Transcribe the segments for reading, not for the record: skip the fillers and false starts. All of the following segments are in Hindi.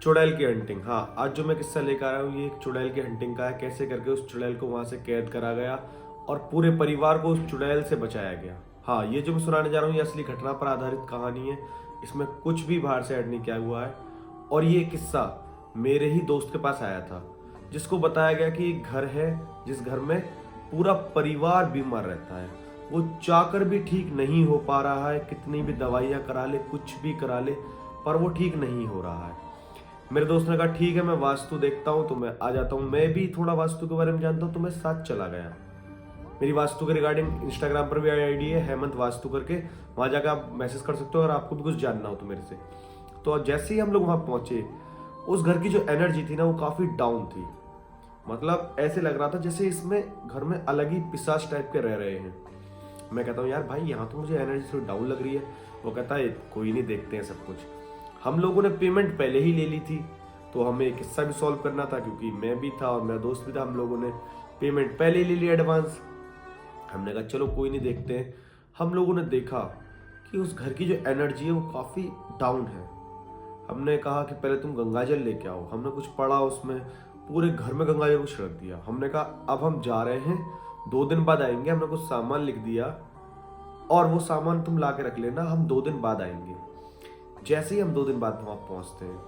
चुड़ैल की हंटिंग। हाँ, आज जो मैं किस्सा लेकर आया हूँ ये एक चुड़ैल की हंटिंग का है। कैसे करके उस चुड़ैल को वहां से कैद करा गया और पूरे परिवार को उस चुड़ैल से बचाया गया। हाँ, ये जो मैं सुनाने जा रहा हूँ ये असली घटना पर आधारित कहानी है। इसमें कुछ भी बाहर से ऐड नहीं किया हुआ है। और ये किस्सा मेरे ही दोस्त के पास आया था, जिसको बताया गया कि एक घर है जिस घर में पूरा परिवार बीमार रहता है। वो चाहकर भी ठीक नहीं हो पा रहा है, कितनी भी दवाइयाँ करा ले, कुछ भी करा ले, पर वो ठीक नहीं हो रहा है। मेरे दोस्त ने कहा ठीक है, मैं वास्तु देखता हूँ, तो मैं आ जाता हूँ। मैं भी थोड़ा वास्तु के बारे में जानता हूँ, तो मैं साथ चला गया। मेरी वास्तु के रिगार्डिंग इंस्टाग्राम पर भी आईडी है, हेमंत वास्तु करके। वहां जाकर आप मैसेज कर सकते हो अगर आपको भी कुछ जानना हो तो मेरे से। तो जैसे ही हम लोग वहां पहुंचे, उस घर की जो एनर्जी थी ना वो काफी डाउन थी। मतलब ऐसे लग रहा था जैसे इसमें घर में अलग ही पिशाच टाइप के रह रहे हैं। मैं कहता हूँ यार भाई, यहाँ तो मुझे एनर्जी थोड़ी डाउन लग रही है। वो कहता है कोई नहीं, देखते हैं सब कुछ। हम लोगों ने पेमेंट पहले ही ले ली थी, तो हमें एक किस्सा भी सॉल्व करना था, क्योंकि मैं भी था और मेरा दोस्त भी था। हम लोगों ने पेमेंट पहले ही ले ली एडवांस। हमने कहा चलो कोई नहीं, देखते हैं। हम लोगों ने देखा कि उस घर की जो एनर्जी है वो काफ़ी डाउन है। हमने कहा कि पहले तुम गंगाजल लेके आओ। हमने कुछ पढ़ा उसमें, पूरे घर में गंगाजल को छिड़क दिया। हमने कहा अब हम जा रहे हैं, 2 दिन बाद आएंगे। हमने कुछ सामान लिख दिया और वो सामान तुम ला के रख लेना, हम 2 दिन बाद आएंगे। जैसे ही हम 2 दिन बाद वहाँ पहुँचते हैं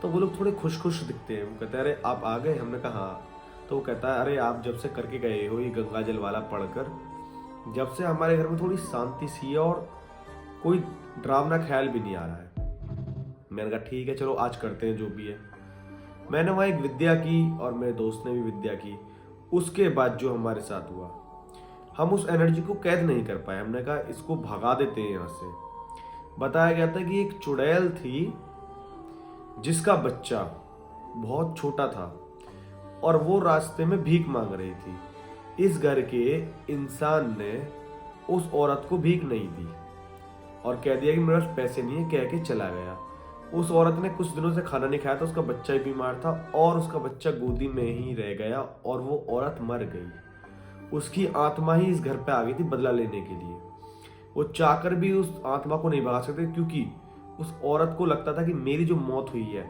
तो वो लोग थोड़े खुश खुश दिखते हैं। वो कहते हैं अरे आप आ गए। हमने कहा हाँ। तो वो कहता है अरे आप जब से करके गए हो ये गंगाजल वाला पढ़कर, जब से हमारे घर में थोड़ी शांति सी है और कोई डरावना ख्याल भी नहीं आ रहा है। मैंने कहा ठीक है चलो आज करते हैं जो भी है। मैंने वहाँ एक विद्या की और मेरे दोस्त ने भी विद्या की। उसके बाद जो हमारे साथ हुआ, हम उस एनर्जी को कैद नहीं कर पाए। हमने कहा इसको भगा देते हैं यहाँ से। बताया गया था कि एक चुड़ैल थी जिसका बच्चा बहुत छोटा था और वो रास्ते में भीख मांग रही थी। इस घर के इंसान ने उस औरत को भीख नहीं दी और कह दिया कि मेरे पास पैसे नहीं है, कह के चला गया। उस औरत ने कुछ दिनों से खाना नहीं खाया था, उसका बच्चा भी बीमार था और उसका बच्चा गोदी में ही रह गया और वो औरत मर गई। उसकी आत्मा ही इस घर पे आ गई थी बदला लेने के लिए। वो चाहकर भी उस आत्मा को नहीं भगा सकते, क्योंकि उस औरत को लगता था कि मेरी जो मौत हुई है,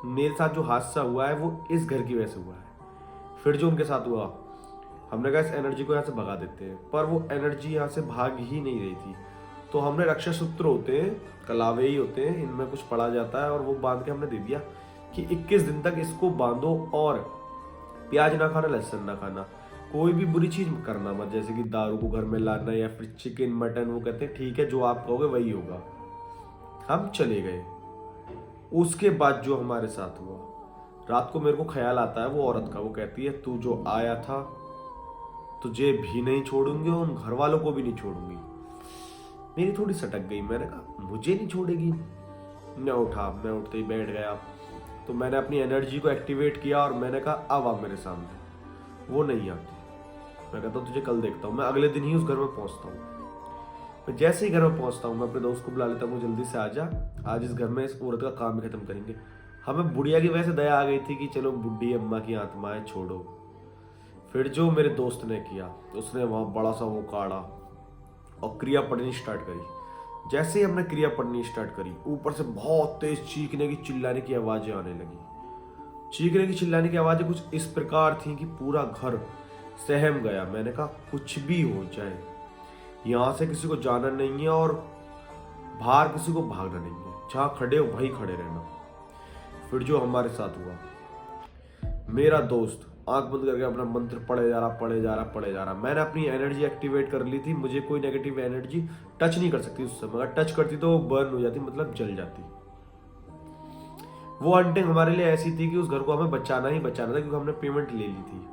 मेरे साथ जो हादसा हुआ है वो इस घर की वजह से हुआ है। फिर जो उनके साथ हुआ, हमने कहा इस एनर्जी को यहाँ से भगा देते हैं, पर वो एनर्जी यहाँ से भाग ही नहीं रही थी। तो हमने रक्षा सूत्र होते हैं, कलावे ही होते हैं, इनमें कुछ पड़ा जाता है और वो बांध के हमने दे दिया कि 21 दिन तक इसको बांधो और प्याज ना खाना, लहसुन ना खाना, कोई भी बुरी चीज करना मत, जैसे कि दारू को घर में लाना या फिर चिकन मटन। वो कहते हैं ठीक है जो आप कहोगे वही होगा। हम चले गए। उसके बाद जो हमारे साथ हुआ, रात को मेरे को ख्याल आता है वो औरत का। वो कहती है तू जो आया था तुझे भी नहीं छोड़ूंगी और उन घर वालों को भी नहीं छोड़ूंगी। मेरी थोड़ी सटक गई। मैंने कहा मुझे नहीं छोड़ेगी। मैं उठा, मैं उठते ही बैठ गया। तो मैंने अपनी एनर्जी को एक्टिवेट किया और मैंने कहा अब आ मेरे सामने। वो नहीं आती। मैं कहता हूँ तुझे कल देखता हूँ। मैं अगले दिन ही उस घर में पहुंचता हूँ। मैं जैसे ही घर में पहुंचता हूँ मैं अपने दोस्त को बुला लेता हूँ, जल्दी से आ जा, आज इस घर में इस औरत का काम ही खत्म करेंगे। हमें बुढ़िया की वजह से दया आ गई थी कि चलो बुढ़ी अम्मा की आत्मा है, छोड़ो। फिर जो मेरे दोस्त ने किया, उसने वहाँ बड़ा सा वो काढ़ा और क्रिया पढ़नी स्टार्ट करी। जैसे ही हमने क्रिया पढ़नी स्टार्ट करी, ऊपर से बहुत तेज चीखने की चिल्लाने की आवाजें आने लगी। चीखने की चिल्लाने की आवाजें कुछ इस प्रकार थी कि पूरा घर सहम गया। मैंने कहा कुछ भी हो जाए यहाँ से किसी को जाना नहीं है और बाहर किसी को भागना नहीं है, जहाँ खड़े हो वहीं खड़े रहना। फिर जो हमारे साथ हुआ, मेरा दोस्त आंख बंद करके अपना मंत्र पढ़े जा रहा। मैंने अपनी एनर्जी एक्टिवेट कर ली थी। मुझे कोई नेगेटिव एनर्जी टच नहीं कर सकती उस समय। अगर टच करती तो वो बर्न हो जाती, मतलब जल जाती। वो हंटिंग हमारे लिए ऐसी थी कि उस घर को हमें बचाना ही बचाना था, क्योंकि हमने पेमेंट ले ली थी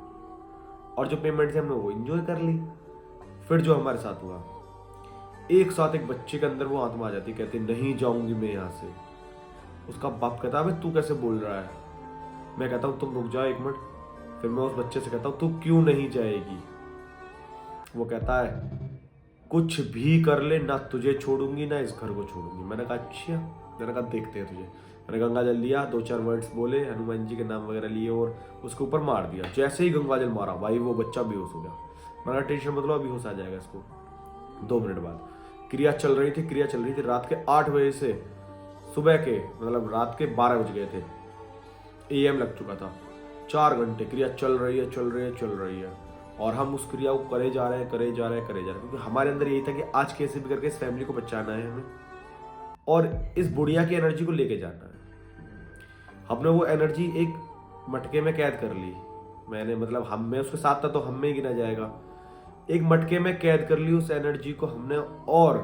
और जो पेमेंट थी हमने वो एंजॉय कर ली। फिर जो हमारे साथ हुआ, एक साथ एक बच्चे के अंदर वो आत्मा आ जाती, कहती नहीं जाऊंगी मैं यहाँ से। उसका बाप कहता है तू कैसे बोल रहा है। मैं कहता हूँ तुम रुक जाओ 1 मिनट। फिर मैं उस बच्चे से कहता हूँ तू क्यों नहीं जाएगी। वो कहता है कुछ भी कर ले, ना तुझे छोड़ूंगी ना इस घर को छोड़ूंगी। मैंने कहा अच्छा। मैंने कहा देखते हैं तुझे। मैंने गंगा जल लिया, 2-4 वर्ड्स बोले, हनुमान जी के नाम वगैरह लिए और उसके ऊपर मार दिया। जैसे ही गंगा जल मारा भाई वो बच्चा बेहोश हो गया। मैंने टेंशन मतलब अभी होश आ जाएगा इसको। 2 मिनट बाद क्रिया चल रही थी रात के 8 बजे से सुबह के, मतलब रात के 12 बज गए थे। AM लग चुका था। 4 घंटे क्रिया चल रही है, चल रही है, चल रही है, और हम उस क्रिया को करे जा रहे हैं, करे जा रहे हैं, करे जा रहे हैं, क्योंकि हमारे अंदर यही था कि आज कैसे भी करके इस फैमिली को बचाना है हमें, और इस बुढ़िया की एनर्जी को लेके जाना है। हमने वो एनर्जी एक मटके में कैद कर ली। मैंने मतलब हम में उसके साथ था तो हम में ही गिना जाएगा। एक मटके में कैद कर ली उस एनर्जी को हमने, और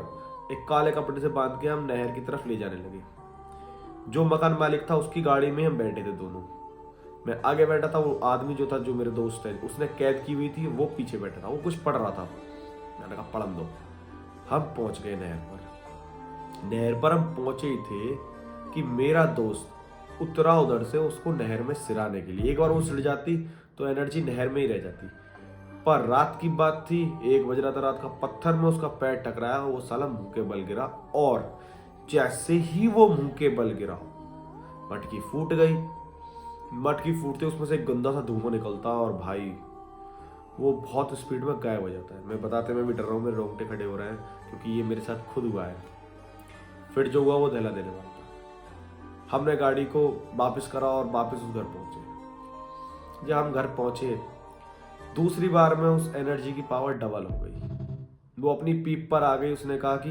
एक काले कपड़े से बांध के हम नहर की तरफ ले जाने लगे। जो मकान मालिक था उसकी गाड़ी में हम बैठे थे दोनों। मैं आगे बैठा था, वो आदमी जो था, जो मेरे दोस्त है, उसने कैद की हुई थी, वो पीछे बैठा था, वो कुछ पढ़ रहा था। मैंने कहा पढ़न दो। हम पहुंच गए नहर पर। नहर पर हम पहुंचे ही थे कि मेरा दोस्त उतरा उधर से उसको नहर में सिराने के लिए। एक बार वो सिर जाती तो एनर्जी नहर में ही रह जाती। पर रात की बात थी, 1 बज रहा था रात का, पत्थर में उसका पैर टकराया, वो साला मुंह के बल गिरा, और जैसे ही वो मुंह के बल गिरा मटकी फूट गई। मटकी फूटते उसमें से एक गंदा सा धुआं निकलता, और भाई वो बहुत स्पीड में गायब हो जाता है। मैं बताते मैं भी डर रहा हूँ, मेरे रोंगटे खड़े हो रहे हैं, क्योंकि ये मेरे साथ खुद हुआ है। फिर जो हुआ वो दहला देने वाला था। हमने गाड़ी को वापस करा और वापस उस घर पहुंचे। जब हम घर पहुंचे दूसरी बार में उस एनर्जी की पावर डबल हो गई। वो अपनी पीप पर आ गई। उसने कहा कि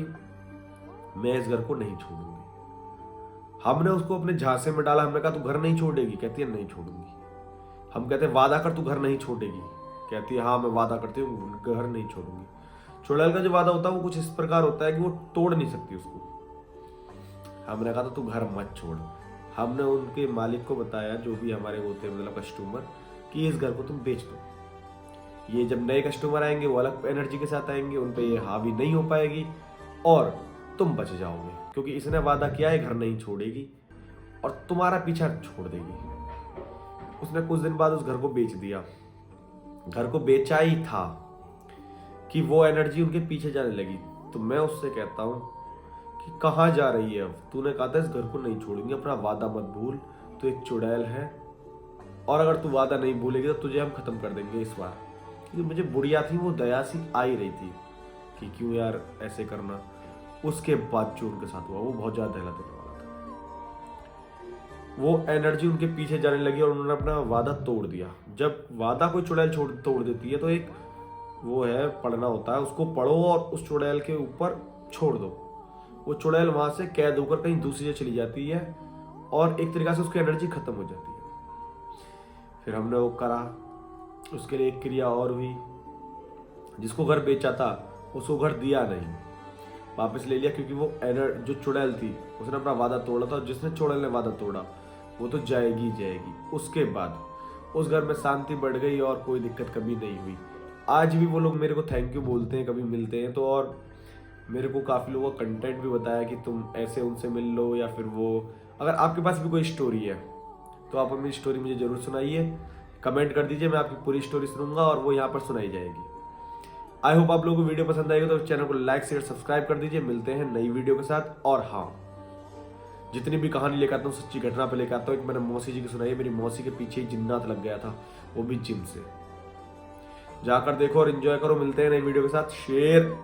मैं इस घर को नहीं छोड़ूंगी। हमने उसको अपने झांसे में डाला। हमने कहा तू घर नहीं छोड़ेगी? कहती है नहीं छोड़ूंगी। हम कहते हैं वादा कर तू घर नहीं छोड़ेगी? कहती है हाँ मैं वादा करती हूँ, घर नहीं छोड़ूंगी। चुड़ैल का जो वादा होता है वो कुछ इस प्रकार होता है कि वो तोड़ नहीं सकती उसको। हमने कहा था तू घर मत छोड़। हमने उनके मालिक को बताया, जो भी हमारे वो थे मतलब कस्टमर, कि इस घर को तुम बेच दो। ये जब नए कस्टमर आएंगे वो अलग एनर्जी के साथ आएंगे, उन पे ये हावी नहीं हो पाएगी और तुम बच जाओगे, क्योंकि इसने वादा किया है घर नहीं छोड़ेगी और तुम्हारा पीछा छोड़ देगी। उसने कुछ दिन बाद उस घर को बेच दिया। घर को बेचा ही था कि वो एनर्जी उनके पीछे जाने लगी। तो मैं उससे कहता हूँ कि कहाँ जा रही है अब? तूने कहा था इस घर को नहीं छोड़ूंगी, अपना वादा मत भूल, तो एक चुड़ैल है, और अगर तू वादा नहीं भूलेगी तो तुझे हम खत्म कर देंगे इस बार। क्योंकि मुझे बुढ़िया थी, वो दया सी आ ही रही थी कि क्यों यार ऐसे करना। उसके बाद जो उनके साथ हुआ वो बहुत ज्यादा दहला देने वाला था। वो एनर्जी उनके पीछे जाने लगी और उन्होंने अपना वादा तोड़ दिया। जब वादा कोई चुड़ैल तोड़ देती है तो एक वो है पढ़ना होता है, उसको पढ़ो और उस चुड़ैल के ऊपर छोड़ दो। वो चुड़ैल वहां से कैद होकर कहीं दूसरी जगह चली जाती है और एक तरीका से उसकी एनर्जी खत्म हो जाती है। फिर हमने वो करा, उसके लिए एक क्रिया और हुई। जिसको घर बेचा था उसको घर दिया नहीं, वापस ले लिया, क्योंकि वो जो चुड़ैल थी उसने अपना वादा तोड़ा था। जिसने चुड़ैल ने वादा तोड़ा वो तो जाएगी जाएगी। उसके बाद उस घर में शांति बढ़ गई और कोई दिक्कत कभी नहीं हुई। आज भी वो लोग मेरे को थैंक यू बोलते हैं कभी मिलते हैं तो, और मेरे को काफ़ी लोगों का कंटेंट भी बताया कि तुम ऐसे उनसे मिल लो, या फिर वो अगर आपके पास भी कोई स्टोरी है तो आप अपनी स्टोरी मुझे ज़रूर सुनाइए, कमेंट कर दीजिए, मैं आपकी पूरी स्टोरी सुनूंगा और वो यहाँ पर सुनाई जाएगी। आई होप आप लोगों को वीडियो पसंद आएगी तो चैनल को लाइक शेयर सब्सक्राइब कर दीजिए। मिलते हैं नई वीडियो के साथ। और हाँ, जितनी भी कहानी लेकर आता हूँ सच्ची घटना पे लेकर आता हूँ। एक मैंने मौसी जी की सुनाई है, मेरी मौसी के पीछे ही जिन्नात लग गया था, वो भी जिम से। जाकर देखो और एंजॉय करो। मिलते हैं नई वीडियो के साथ। शेयर